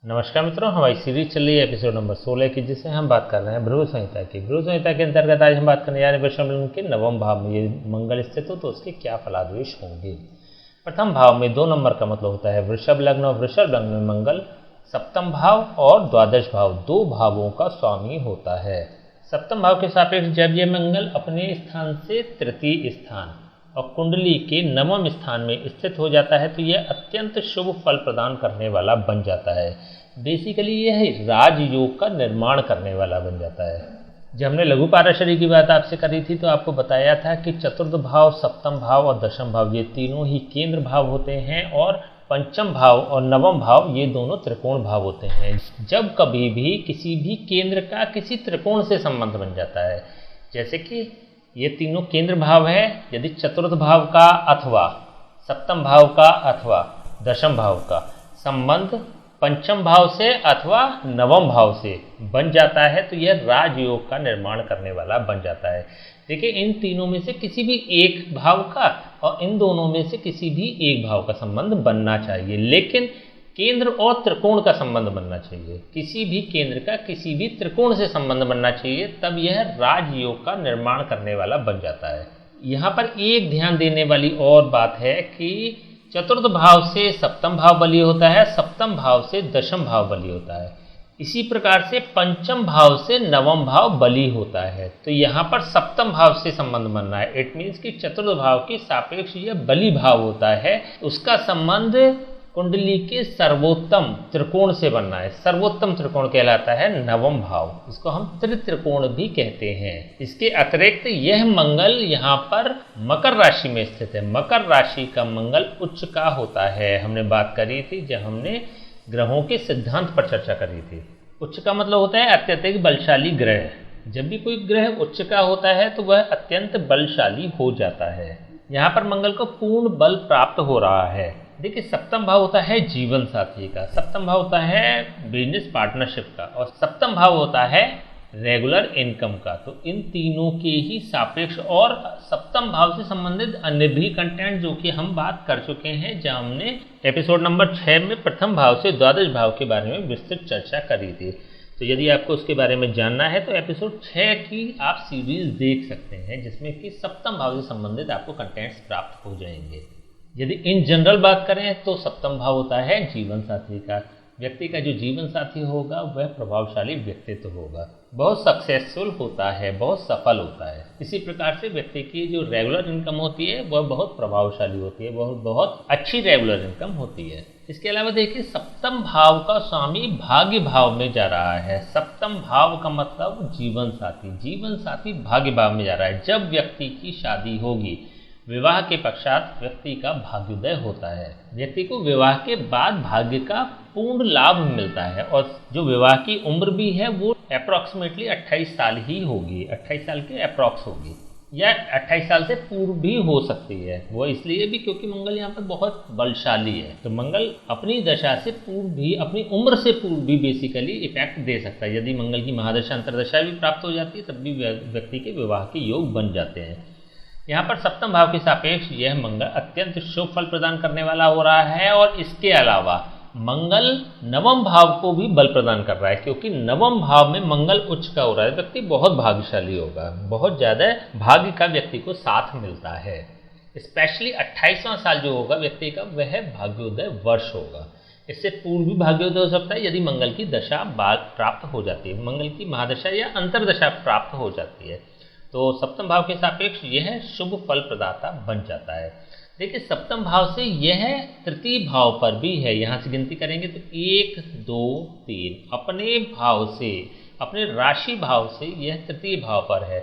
नमस्कार मित्रों, हमारी सीरीज चल रही है एपिसोड नंबर 16 की, जिससे हम बात कर रहे हैं भृगु संहिता की। भृगु संहिता के अंतर्गत आज हम बात करने जा रहे हैं वृषभ लग्न के नवम भाव में ये मंगल स्थित हो तो उसके क्या फलादेश होंगे। प्रथम भाव में 2 नंबर का मतलब होता है वृषभ लग्न, और वृषभ लग्न में मंगल सप्तम भाव और द्वादश भाव 2 भावों का स्वामी होता है। सप्तम भाव के सापेक्ष जब ये मंगल अपने स्थान से तृतीय स्थान और कुंडली के नवम स्थान में स्थित हो जाता है तो यह अत्यंत शुभ फल प्रदान करने वाला बन जाता है। बेसिकली यह राजयोग का निर्माण करने वाला बन जाता है। जब हमने लघु पाराशरी की बात आपसे करी थी तो आपको बताया था कि चतुर्थ भाव, सप्तम भाव और दशम भाव ये तीनों ही केंद्र भाव होते हैं, और पंचम भाव और नवम भाव ये दोनों त्रिकोण भाव होते हैं। जब कभी भी किसी भी केंद्र का किसी त्रिकोण से संबंध बन जाता है, जैसे कि ये तीनों केंद्र भाव है, यदि चतुर्थ भाव का अथवा सप्तम भाव का अथवा दशम भाव का संबंध पंचम भाव से अथवा नवम भाव से बन जाता है तो यह राजयोग का निर्माण करने वाला बन जाता है। देखिए, इन तीनों में से किसी भी एक भाव का और इन दोनों में से किसी भी एक भाव का संबंध बनना चाहिए, लेकिन केंद्र और त्रिकोण का संबंध बनना चाहिए। किसी भी केंद्र का किसी भी त्रिकोण से संबंध बनना चाहिए, तब यह राजयोग का निर्माण करने वाला बन जाता है। यहाँ पर एक ध्यान देने वाली और बात है कि चतुर्थ भाव से सप्तम भाव बलीय होता है, सप्तम भाव से दशम भाव बलीय होता है। इसी प्रकार से पंचम भाव से नवम भाव बलीय होता है। तो यहाँ पर सप्तम भाव से संबंध बनना है। इट मीन्स कि चतुर्थ भाव के सापेक्ष यह बलीय भाव होता है, उसका संबंध कुंडली के सर्वोत्तम त्रिकोण से बनना है। सर्वोत्तम त्रिकोण कहलाता है नवम भाव, इसको हम त्रित्रिकोण भी कहते हैं। इसके अतिरिक्त यह मंगल यहाँ पर मकर राशि में स्थित है। मकर राशि का मंगल उच्च का होता है। हमने बात करी थी जब हमने ग्रहों के सिद्धांत पर चर्चा करी थी। उच्च का मतलब होता है अत्यधिक बलशाली ग्रह। जब भी कोई ग्रह उच्च का होता है तो वह अत्यंत बलशाली हो जाता है। यहाँ पर मंगल को पूर्ण बल प्राप्त हो रहा है। देखिए, सप्तम भाव होता है जीवन साथी का, सप्तम भाव होता है बिजनेस पार्टनरशिप का, और सप्तम भाव होता है रेगुलर इनकम का। तो इन तीनों के ही सापेक्ष और सप्तम भाव से संबंधित अन्य भी कंटेंट जो कि हम बात कर चुके हैं, जहां हमने एपिसोड नंबर 6 में प्रथम भाव से द्वादश भाव के बारे में विस्तृत चर्चा करी थी। तो यदि आपको उसके बारे में जानना है तो एपिसोड 6 की आप सीरीज देख सकते हैं, जिसमें कि सप्तम भाव से संबंधित आपको कंटेंट्स प्राप्त हो जाएंगे। यदि इन जनरल बात करें तो सप्तम भाव होता है जीवन साथी का। व्यक्ति का जो जीवन साथी होगा वह प्रभावशाली व्यक्तित्व होगा, बहुत सक्सेसफुल होता है, बहुत सफल होता है। इसी प्रकार से व्यक्ति की जो रेगुलर इनकम होती है वह बहुत प्रभावशाली होती है, बहुत अच्छी रेगुलर इनकम होती है। इसके अलावा देखिए, सप्तम भाव का स्वामी भाग्य भाव में जा रहा है। सप्तम भाव का मतलब जीवन साथी भाग्य भाव में जा रहा है। जब व्यक्ति की शादी होगी, विवाह के पश्चात व्यक्ति का भाग्योदय होता है। व्यक्ति को विवाह के बाद भाग्य का पूर्ण लाभ मिलता है, और जो विवाह की उम्र भी है वो अप्रॉक्सीमेटली 28 साल ही होगी, 28 साल के अप्रॉक्स होगी, या 28 साल से पूर्व भी हो सकती है। वो इसलिए भी क्योंकि मंगल यहाँ पर बहुत बलशाली है। तो मंगल अपनी दशा से पूर्व भी, अपनी उम्र से पूर्व भी बेसिकली इफेक्ट दे सकता है। यदि मंगल की महादशा अंतरदशा भी प्राप्त हो जाती है तब भी व्यक्ति के विवाह के योग बन जाते हैं। यहाँ पर सप्तम भाव के सापेक्ष यह मंगल अत्यंत शुभ फल प्रदान करने वाला हो रहा है, और इसके अलावा मंगल नवम भाव को भी बल प्रदान कर रहा है, क्योंकि नवम भाव में मंगल उच्च का हो रहा है। व्यक्ति बहुत भाग्यशाली होगा, बहुत ज़्यादा भाग्य का व्यक्ति को साथ मिलता है। स्पेशली 28वां साल जो होगा व्यक्ति का, वह भाग्योदय वर्ष होगा। इससे पूर्व भी भाग्योदय हो सकता है यदि मंगल की दशा प्राप्त हो जाती है, मंगल की महादशा या अंतरदशा प्राप्त हो जाती है। तो सप्तम भाव के सापेक्ष यह शुभ फल प्रदाता बन जाता है। देखिए, सप्तम भाव से यह तृतीय भाव पर भी है। यहाँ से गिनती करेंगे तो 1 2 3 अपने भाव से, अपने राशि भाव से यह तृतीय भाव पर है।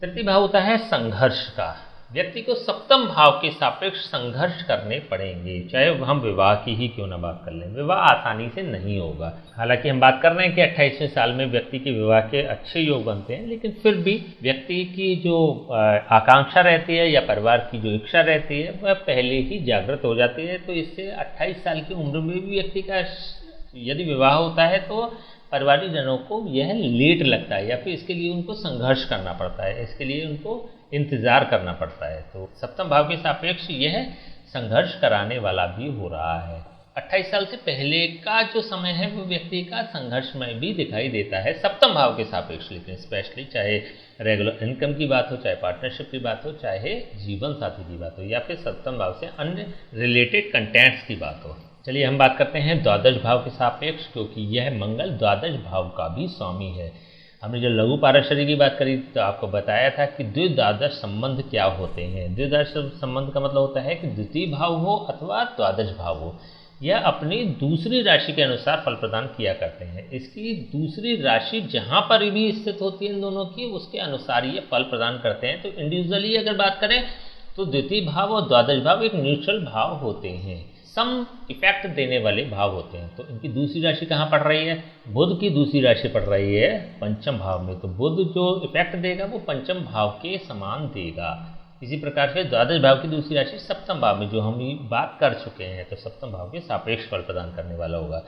तृतीय भाव होता है संघर्ष का। व्यक्ति को सप्तम भाव के सापेक्ष संघर्ष करने पड़ेंगे, चाहे हम विवाह की ही क्यों ना बात कर लें। विवाह आसानी से नहीं होगा। हालांकि हम बात कर रहे हैं कि 28वें साल में व्यक्ति के विवाह के अच्छे योग बनते हैं, लेकिन फिर भी व्यक्ति की जो आकांक्षा रहती है या परिवार की जो इच्छा रहती है वह पहले ही जागृत हो जाती है। तो इससे 28 साल की उम्र में भी व्यक्ति का यदि विवाह होता है तो पारिवारिक जनों को यह लेट लगता है, या फिर इसके लिए उनको संघर्ष करना पड़ता है, इसके लिए उनको इंतजार करना पड़ता है। तो सप्तम भाव के सापेक्ष यह संघर्ष कराने वाला भी हो रहा है। 28 साल से पहले का जो समय है वो व्यक्ति का संघर्षमय भी दिखाई देता है सप्तम भाव के सापेक्ष, लेकिन स्पेशली चाहे रेगुलर इनकम की बात हो, चाहे पार्टनरशिप की बात हो, चाहे जीवन साथी की बात हो, या फिर सप्तम भाव से अन्य रिलेटेड कंटेंट्स की बात हो। चलिए हम बात करते हैं द्वादश भाव के सापेक्ष, क्योंकि यह मंगल द्वादश भाव का भी स्वामी है। हमने जो लघु पाराशरी की बात करी तो आपको बताया था कि द्विद्वादश संबंध क्या होते हैं। द्विद्वादश संबंध का मतलब होता है कि द्वितीय भाव हो अथवा द्वादश भाव हो, यह अपनी दूसरी राशि के अनुसार फल प्रदान किया करते हैं। इसकी दूसरी राशि जहाँ पर भी स्थित होती है इन दोनों की, उसके अनुसार ये फल प्रदान करते हैं। तो इंडिविजुअली अगर बात करें तो द्वितीय भाव और द्वादश भाव एक न्यूट्रल भाव होते हैं, सम इफेक्ट देने वाले भाव होते हैं। तो इनकी दूसरी राशि कहाँ पड़ रही है? बुध की दूसरी राशि पड़ रही है पंचम भाव में, तो बुध जो इफेक्ट देगा वो पंचम भाव के समान देगा। इसी प्रकार से द्वादश भाव की दूसरी राशि सप्तम भाव में, जो हम बात कर चुके हैं, तो सप्तम भाव के सापेक्ष फल प्रदान करने वाला होगा।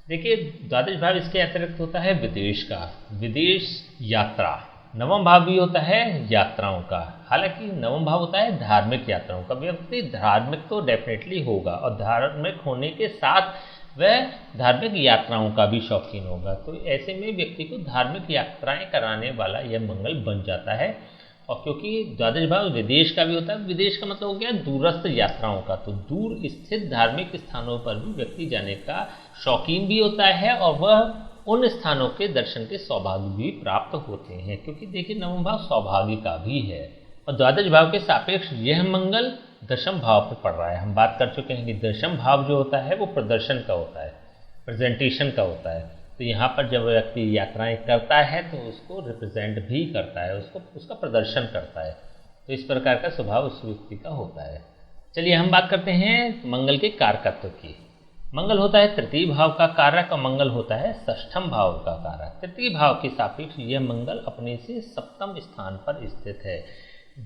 देखिए द्वादश भाव इसके अतिरिक्त होता है विदेश का, विदेश यात्रा। नवम भाव भी होता है यात्राओं का, हालांकि नवम भाव होता है धार्मिक यात्राओं का। व्यक्ति धार्मिक तो डेफिनेटली होगा और धार्मिक होने के साथ वह धार्मिक यात्राओं का भी शौकीन होगा। तो ऐसे में व्यक्ति को धार्मिक यात्राएं कराने वाला यह मंगल बन जाता है। और क्योंकि द्वादश भाव विदेश का भी होता है, विदेश का मतलब हो गया दूरस्थ यात्राओं का, तो दूर स्थित धार्मिक स्थानों पर भी व्यक्ति जाने का शौकीन भी होता है और वह उन स्थानों के दर्शन के सौभाग्य भी प्राप्त होते हैं, क्योंकि देखिए नवम भाव सौभाग्य का भी है। और द्वादश भाव के सापेक्ष यह मंगल दशम भाव पर पड़ रहा है। हम बात कर चुके हैं कि दशम भाव जो होता है वो प्रदर्शन का होता है, प्रेजेंटेशन का होता है। तो यहाँ पर जब व्यक्ति यात्राएं करता है तो उसको रिप्रेजेंट भी करता है, उसका प्रदर्शन करता है। तो इस प्रकार का स्वभाव उस व्यक्ति का होता है। चलिए हम बात करते हैं मंगल के कारकत्व की। मंगल होता है तृतीय भाव का कारक और मंगल होता है षष्ठम भाव का कारक। तृतीय भाव के सापेक्ष यह मंगल अपने से सप्तम स्थान पर स्थित है।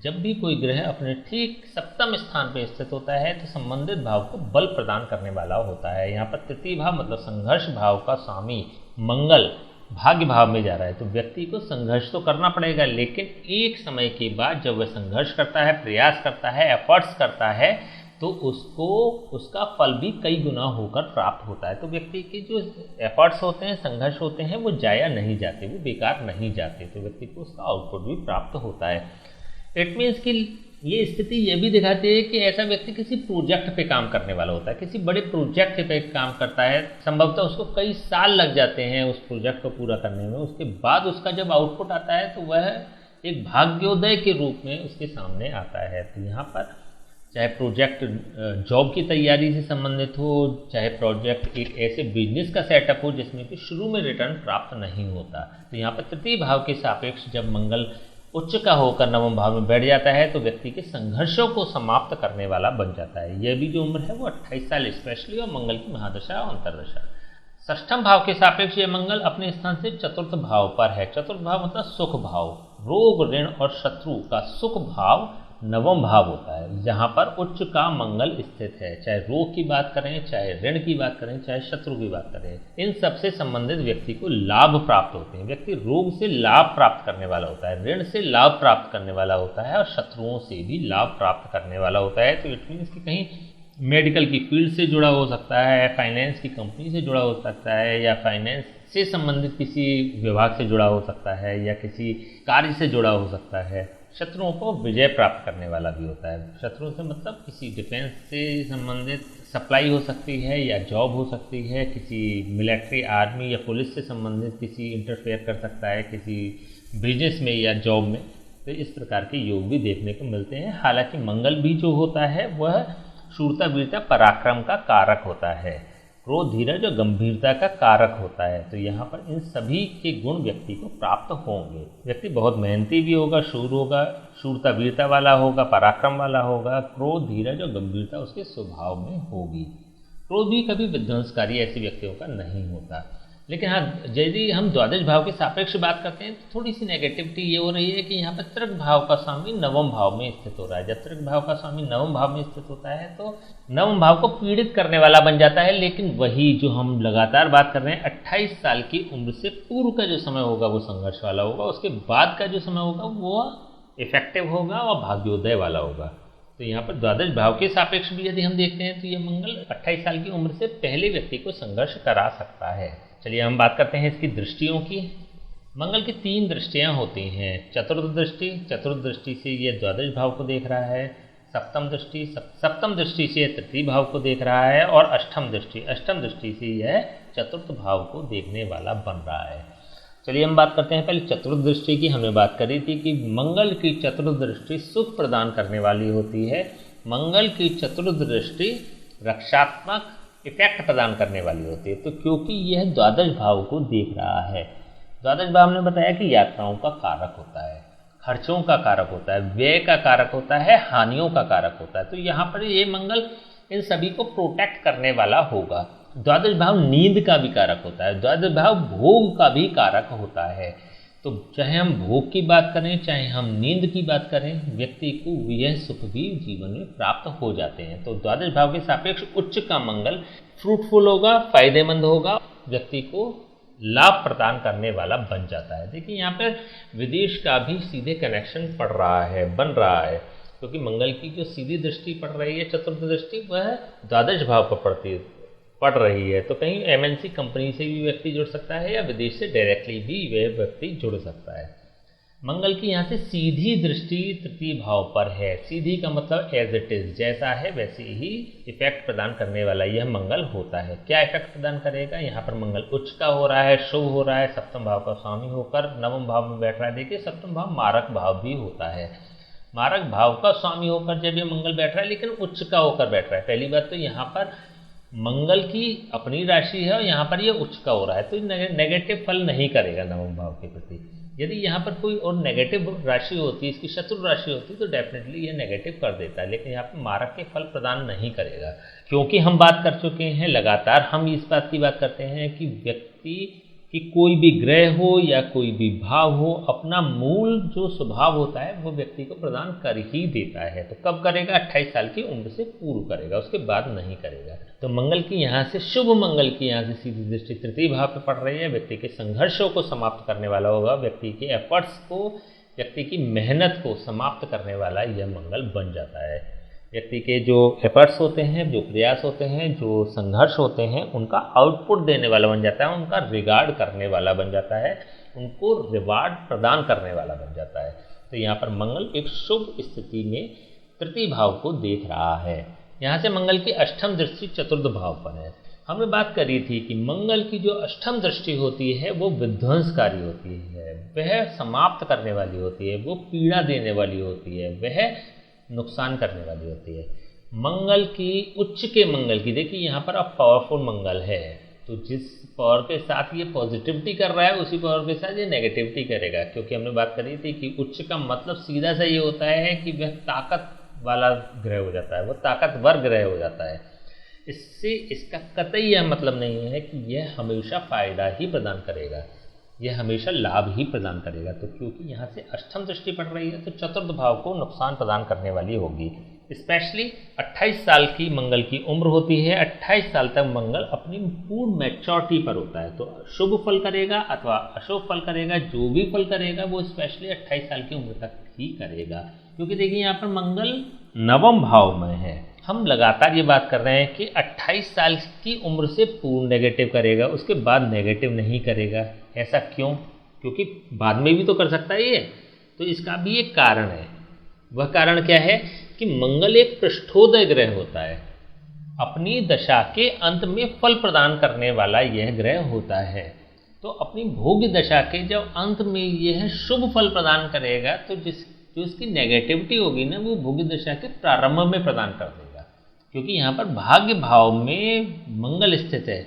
जब भी कोई ग्रह अपने ठीक सप्तम स्थान पर स्थित होता है तो संबंधित भाव को बल प्रदान करने वाला होता है। यहाँ पर तृतीय भाव मतलब संघर्ष भाव का स्वामी मंगल भाग्य भाव में जा रहा है, तो व्यक्ति को संघर्ष तो करना पड़ेगा, लेकिन एक समय के बाद जब वह संघर्ष करता है, प्रयास करता है, एफर्ट्स करता है, तो उसको उसका फल भी कई गुना होकर प्राप्त होता है। तो व्यक्ति के जो एफर्ट्स होते हैं, संघर्ष होते हैं, वो जाया नहीं जाते, वो बेकार नहीं जाते, तो व्यक्ति को उसका आउटपुट भी प्राप्त होता है। इट मीन्स कि ये स्थिति ये भी दिखाती है कि ऐसा व्यक्ति किसी प्रोजेक्ट पे काम करने वाला होता है, किसी बड़े प्रोजेक्ट पे काम करता है, संभवतः उसको कई साल लग जाते हैं उस प्रोजेक्ट को पूरा करने में। उसके बाद उसका जब आउटपुट आता है तो वह एक भाग्योदय के रूप में उसके सामने आता है। तो यहाँ पर चाहे प्रोजेक्ट जॉब की तैयारी से संबंधित हो, चाहे प्रोजेक्ट एक ऐसे बिजनेस का सेटअप हो जिसमें कि शुरू में रिटर्न प्राप्त नहीं होता, तो यहाँ पर तृतीय भाव के सापेक्ष जब मंगल उच्च का होकर नवम भाव में बैठ जाता है तो व्यक्ति के संघर्षों को समाप्त करने वाला बन जाता है। यह भी जो उम्र है वो 28 साल स्पेशली, और मंगल की महादशा और अंतर्दशा। षष्ठम भाव के सापेक्ष ये मंगल अपने स्थान से चतुर्थ भाव पर है। चतुर्थ भाव मतलब सुख भाव, रोग ऋण और शत्रु का सुख भाव नवम भाव होता है, जहाँ पर उच्च का मंगल स्थित है। चाहे रोग की बात करें, चाहे ऋण की बात करें, चाहे शत्रु की बात करें, इन सबसे संबंधित व्यक्ति को लाभ प्राप्त होते हैं। व्यक्ति रोग से लाभ प्राप्त करने वाला होता है, ऋण से लाभ प्राप्त करने वाला होता है और शत्रुओं से भी लाभ प्राप्त करने वाला होता है। तो इट मीन्स कि कहीं मेडिकल की फील्ड से जुड़ा हो सकता है, फाइनेंस की कंपनी से जुड़ा हो सकता है, या फाइनेंस से संबंधित किसी विभाग से जुड़ा हो सकता है, या किसी कार्य से जुड़ा हो सकता है। शत्रुओं को विजय प्राप्त करने वाला भी होता है। शत्रुओं से मतलब किसी डिफेंस से संबंधित सप्लाई हो सकती है, या जॉब हो सकती है, किसी मिलिट्री आर्मी या पुलिस से संबंधित किसी इंटरफेयर कर सकता है किसी बिजनेस में या जॉब में। तो इस प्रकार के योग भी देखने को मिलते हैं। हालांकि मंगल भी जो होता है वह शूरता वीरता पराक्रम का कारक होता है, क्रोध धीरज और गंभीरता का कारक होता है। तो यहाँ पर इन सभी के गुण व्यक्ति को प्राप्त होंगे। व्यक्ति बहुत मेहनती भी होगा, शूर होगा, शूरता वीरता वाला होगा, पराक्रम वाला होगा, क्रोध धीरज और गंभीरता उसके स्वभाव में होगी। क्रोध भी कभी विध्वंसकारी ऐसे व्यक्तियों का नहीं होता। लेकिन हाँ, यदि हम द्वादश भाव के सापेक्ष बात करते हैं तो थोड़ी सी नेगेटिविटी ये हो रही है कि यहाँ पर तृक भाव का स्वामी नवम भाव में स्थित हो रहा है। जब तृक भाव का स्वामी नवम भाव में स्थित होता है तो नवम भाव को पीड़ित करने वाला बन जाता है। लेकिन वही जो हम लगातार बात कर रहे हैं, 28 साल की उम्र से पूर्व का जो समय होगा वो संघर्ष वाला होगा, उसके बाद का जो समय होगा वो इफेक्टिव होगा और भाग्योदय वाला होगा। तो यहाँ पर द्वादश भाव के सापेक्ष भी यदि हम देखते हैं तो यह मंगल 28 साल की उम्र से पहले व्यक्ति को संघर्ष करा सकता है। चलिए हम बात करते हैं इसकी दृष्टियों की। मंगल की 3 दृष्टियाँ होती हैं। चतुर्थ दृष्टि से यह द्वादश भाव को देख रहा है। सप्तम दृष्टि से यह तृतीय भाव को देख रहा है। और अष्टम दृष्टि से यह चतुर्थ भाव को देखने वाला बन रहा है। चलिए हम बात करते हैं पहले चतुर्थ दृष्टि की। हमने बात करी थी कि मंगल की चतुर्थ दृष्टि सुख प्रदान करने वाली होती है। मंगल की चतुर्थ दृष्टि रक्षात्मक इफेक्ट प्रदान करने वाली होती है। तो क्योंकि यह द्वादश भाव को देख रहा है, द्वादश भाव ने बताया कि यात्राओं का कारक होता है, खर्चों का कारक होता है, व्यय का कारक होता है, हानियों का कारक होता है। तो यहाँ पर ये मंगल इन सभी को प्रोटेक्ट करने वाला होगा। द्वादश भाव नींद का भी कारक होता है, द्वादश भाव भोग का भी कारक होता है। तो चाहे हम भोग की बात करें, चाहे हम नींद की बात करें, व्यक्ति को यह सुख भी जीवन में प्राप्त हो जाते हैं। तो द्वादश भाव के सापेक्ष उच्च का मंगल फ्रूटफुल होगा, फायदेमंद होगा, व्यक्ति को लाभ प्रदान करने वाला बन जाता है। देखिए यहाँ पर विदेश का भी सीधे कनेक्शन बन रहा है क्योंकि मंगल की जो सीधी दृष्टि पड़ रही है, चतुर्थ दृष्टि, वह द्वादश भाव पर पड़ रही है। तो कहीं एमएनसी कंपनी से भी व्यक्ति जुड़ सकता है या विदेश से डायरेक्टली भी वह व्यक्ति जुड़ सकता है। मंगल की यहाँ से सीधी दृष्टि तृतीय भाव पर है। सीधी का मतलब एज इट इज, जैसा है वैसे ही इफेक्ट प्रदान करने वाला यह मंगल होता है। क्या इफेक्ट प्रदान करेगा? यहाँ पर मंगल उच्च का हो रहा है, शुभ हो रहा है, सप्तम भाव का स्वामी होकर नवम भाव में बैठ रहा है। देखिए सप्तम भाव मारक भाव भी होता है, मारक भाव का स्वामी होकर जब ये मंगल बैठ रहा है, लेकिन उच्च का होकर बैठ रहा है। पहली बात तो यहाँ पर मंगल की अपनी राशि है और यहाँ पर ये उच्च का हो रहा है, तो नेगेटिव फल नहीं करेगा नवम भाव के प्रति। यदि यहाँ पर कोई और नेगेटिव राशि होती, इसकी शत्रु राशि होती, तो डेफिनेटली ये नेगेटिव कर देता है, लेकिन यहाँ पर मारक के फल प्रदान नहीं करेगा। क्योंकि हम बात कर चुके हैं लगातार, हम इस बात की बात करते हैं कि व्यक्ति कि कोई भी ग्रह हो या कोई भी भाव हो, अपना मूल जो स्वभाव होता है वो व्यक्ति को प्रदान कर ही देता है। तो कब करेगा? 28 साल की उम्र से पूर्व करेगा, उसके बाद नहीं करेगा। तो मंगल की यहाँ से, शुभ मंगल की यहाँ से सीधी दृष्टि तृतीय भाव पे पड़ रही है। व्यक्ति के संघर्षों को समाप्त करने वाला होगा, व्यक्ति के एफर्ट्स को, व्यक्ति की मेहनत को समाप्त करने वाला यह मंगल बन जाता है। व्यक्ति के जो एफर्ट्स होते हैं, जो प्रयास होते हैं, जो संघर्ष होते हैं, उनका आउटपुट देने वाला बन जाता है, उनका रिगार्ड करने वाला बन जाता है, उनको रिवार्ड प्रदान करने वाला बन जाता है। तो यहाँ पर मंगल एक शुभ स्थिति में तृतीय भाव को देख रहा है। यहाँ से मंगल की अष्टम दृष्टि चतुर्थ भाव पर है। हमने बात करी थी कि मंगल की जो अष्टम दृष्टि होती है वो विध्वंसकारी होती है, वह समाप्त करने वाली होती है, वो पीड़ा देने वाली होती है, वह नुकसान करने वाली होती है। मंगल की, उच्च के मंगल की, देखिए यहाँ पर अब पावरफुल मंगल है, तो जिस पावर के साथ ये पॉजिटिविटी कर रहा है उसी पावर के साथ ये नेगेटिविटी करेगा। क्योंकि हमने बात करी थी कि उच्च का मतलब सीधा सा ये होता है कि वह ताकत वाला ग्रह हो जाता है, वो ताकतवर ग्रह हो जाता है। इससे इसका कतई यह मतलब नहीं है कि यह हमेशा फायदा ही प्रदान करेगा, यह हमेशा लाभ ही प्रदान करेगा। तो क्योंकि यहाँ से अष्टम दृष्टि पड़ रही है तो चतुर्थ भाव को नुकसान प्रदान करने वाली होगी। स्पेशली 28 साल की मंगल की उम्र होती है, 28 साल तक मंगल अपनी पूर्ण मैच्योरिटी पर होता है, तो शुभ फल करेगा अथवा अशुभ फल करेगा, जो भी फल करेगा वो स्पेशली 28 साल की उम्र तक ही करेगा। क्योंकि देखिए यहाँ पर मंगल नवम भाव में है। हम लगातार ये बात कर रहे हैं कि 28 साल की उम्र से पूर्ण नेगेटिव करेगा, उसके बाद नेगेटिव नहीं करेगा। ऐसा क्यों? क्योंकि बाद में भी तो कर सकता है ये, तो इसका भी एक कारण है। वह कारण क्या है कि मंगल एक पृष्ठोदय ग्रह होता है, अपनी दशा के अंत में फल प्रदान करने वाला यह ग्रह होता है। तो अपनी भोग्य दशा के जब अंत में यह शुभ फल प्रदान करेगा, तो जो इसकी नेगेटिविटी होगी ना, वो भोग्य दशा के प्रारंभ में प्रदान कर देगा। क्योंकि यहाँ पर भाग्य भाव में मंगल स्थित है।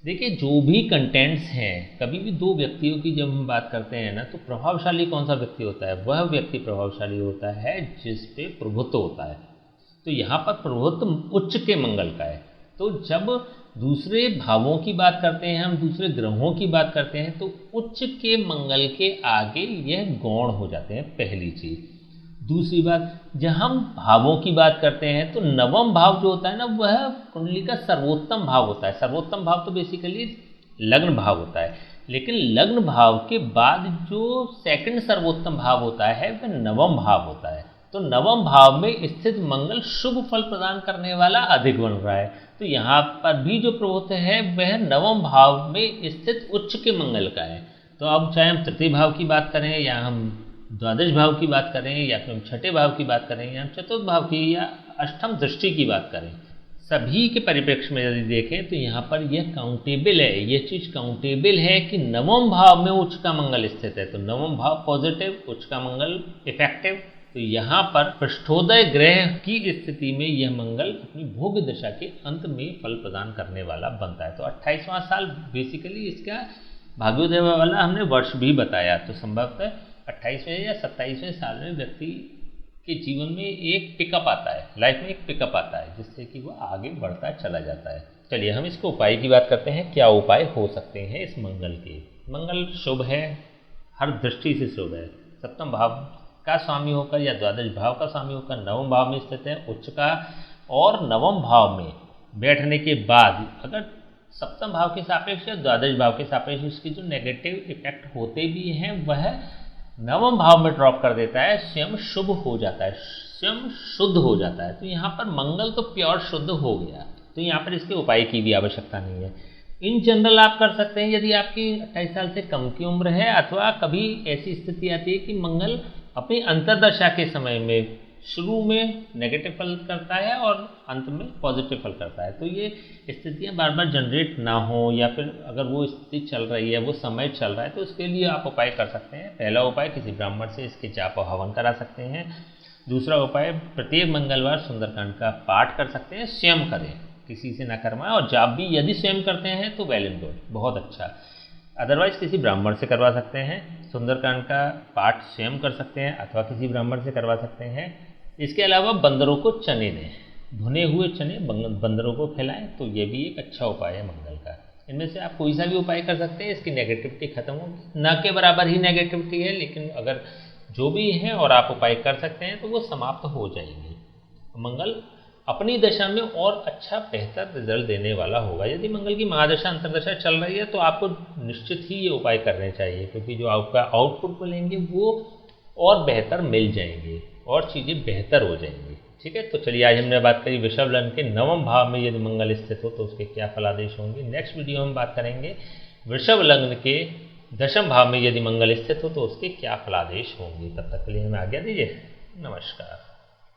देखिए जो भी कंटेंट्स हैं, कभी भी दो व्यक्तियों की जब हम बात करते हैं ना, तो प्रभावशाली कौन सा व्यक्ति होता है? वह व्यक्ति प्रभावशाली होता है जिस पे प्रभुत्व होता है। तो यहाँ पर प्रभुत्व उच्च के मंगल का है। तो जब दूसरे भावों की बात करते हैं, हम दूसरे ग्रहों की बात करते हैं, तो उच्च के मंगल के आगे यह गौण हो जाते हैं, पहली चीज। दूसरी बात, जब हम भावों की बात करते हैं तो नवम भाव जो होता है ना, वह कुंडली का सर्वोत्तम भाव होता है। सर्वोत्तम भाव तो बेसिकली लग्न भाव होता है, लेकिन लग्न भाव के बाद जो सेकंड सर्वोत्तम भाव होता है वह नवम भाव होता है। तो नवम भाव में स्थित मंगल शुभ फल प्रदान करने वाला अधिक बन रहा है। तो यहाँ पर भी जो प्रभुत्व है वह नवम भाव में स्थित उच्च के मंगल का है। तो अब चाहे हम तृतीय भाव की बात करें या हम द्वादश भाव की बात करें या फिर हम छठे भाव की बात करें या हम चतुर्थ भाव की या अष्टम दृष्टि की बात करें, सभी के परिप्रेक्ष्य में यदि देखें तो यहाँ पर यह काउंटेबल है, यह चीज़ काउंटेबल है कि नवम भाव में उच्च का मंगल स्थित है। तो नवम भाव पॉजिटिव, उच्च का मंगल इफेक्टिव। तो यहाँ पर पृष्ठोदय ग्रह की स्थिति में यह मंगल अपनी भोग दशा के अंत में फल प्रदान करने वाला बनता है। तो 28वां साल बेसिकली इसका भाग्योदय वाला हमने वर्ष भी बताया। तो संभवतः 28वें या 27वें साल में व्यक्ति के जीवन में एक पिकअप आता है, लाइफ में एक पिकअप आता है, जिससे कि वह आगे बढ़ता चला जाता है। चलिए हम इसको उपाय की बात करते हैं, क्या उपाय हो सकते हैं इस मंगल के। मंगल शुभ है, हर दृष्टि से शुभ है। सप्तम भाव का स्वामी होकर या द्वादश भाव का स्वामी होकर नवम भाव में स्थित है उच्च का, और नवम भाव में बैठने के बाद अगर सप्तम भाव के सापेक्ष या द्वादश भाव के सापेक्ष उसके जो नेगेटिव इफेक्ट होते भी हैं वह नवम भाव में ड्रॉप कर देता है, स्वयं शुभ हो जाता है, स्वयं शुद्ध हो जाता है। तो यहाँ पर मंगल तो प्योर शुद्ध हो गया। तो यहाँ पर इसके उपाय की भी आवश्यकता नहीं है। इन जनरल आप कर सकते हैं यदि आपकी 28 साल से कम की उम्र है, अथवा कभी ऐसी स्थिति आती है कि मंगल अपनी अंतर्दशा के समय में शुरू में नेगेटिव फल करता है और अंत में पॉजिटिव फल करता है। तो ये स्थितियाँ बार बार जनरेट ना हो, या फिर अगर वो स्थिति चल रही है, वो समय चल रहा है, तो उसके लिए आप उपाय कर सकते हैं। पहला उपाय, किसी ब्राह्मण से इसके जाप और हवन करा सकते हैं। दूसरा उपाय, प्रत्येक मंगलवार सुंदरकांड का पाठ कर सकते हैं, स्वयं करें, किसी से ना करवाएं। और जाप भी यदि स्वयं करते हैं तो वेल एंड गुड, बहुत अच्छा। अदरवाइज किसी ब्राह्मण से करवा सकते हैं। सुंदरकांड का पाठ स्वयं कर सकते हैं अथवा किसी ब्राह्मण से करवा सकते हैं। इसके अलावा बंदरों को चने दें, भुने हुए चने बंदरों को खिलाएं, तो ये भी एक अच्छा उपाय है मंगल का। इनमें से आप कोई सा भी उपाय कर सकते हैं, इसकी नेगेटिविटी खत्म होगी। न के बराबर ही नेगेटिविटी है, लेकिन अगर जो भी है और आप उपाय कर सकते हैं तो वो समाप्त हो जाएंगे। मंगल अपनी दशा में और अच्छा बेहतर रिजल्ट देने वाला होगा। यदि मंगल की महादशा अंतर्दशा चल रही है तो आपको निश्चित ही ये उपाय करने चाहिए, क्योंकि जो आपका आउटपुट मिलेंगे वो और बेहतर मिल जाएंगे और चीज़ें बेहतर हो जाएंगी। ठीक है, तो चलिए आज हमने बात करी वृषभ लग्न के नवम भाव में यदि मंगल स्थित हो तो उसके क्या फलादेश होंगे। नेक्स्ट वीडियो हम बात करेंगे वृषभ लग्न के दशम भाव में यदि मंगल स्थित हो तो उसके क्या फलादेश होंगे। तब तक के लिए हमें आज्ञा दीजिए, नमस्कार।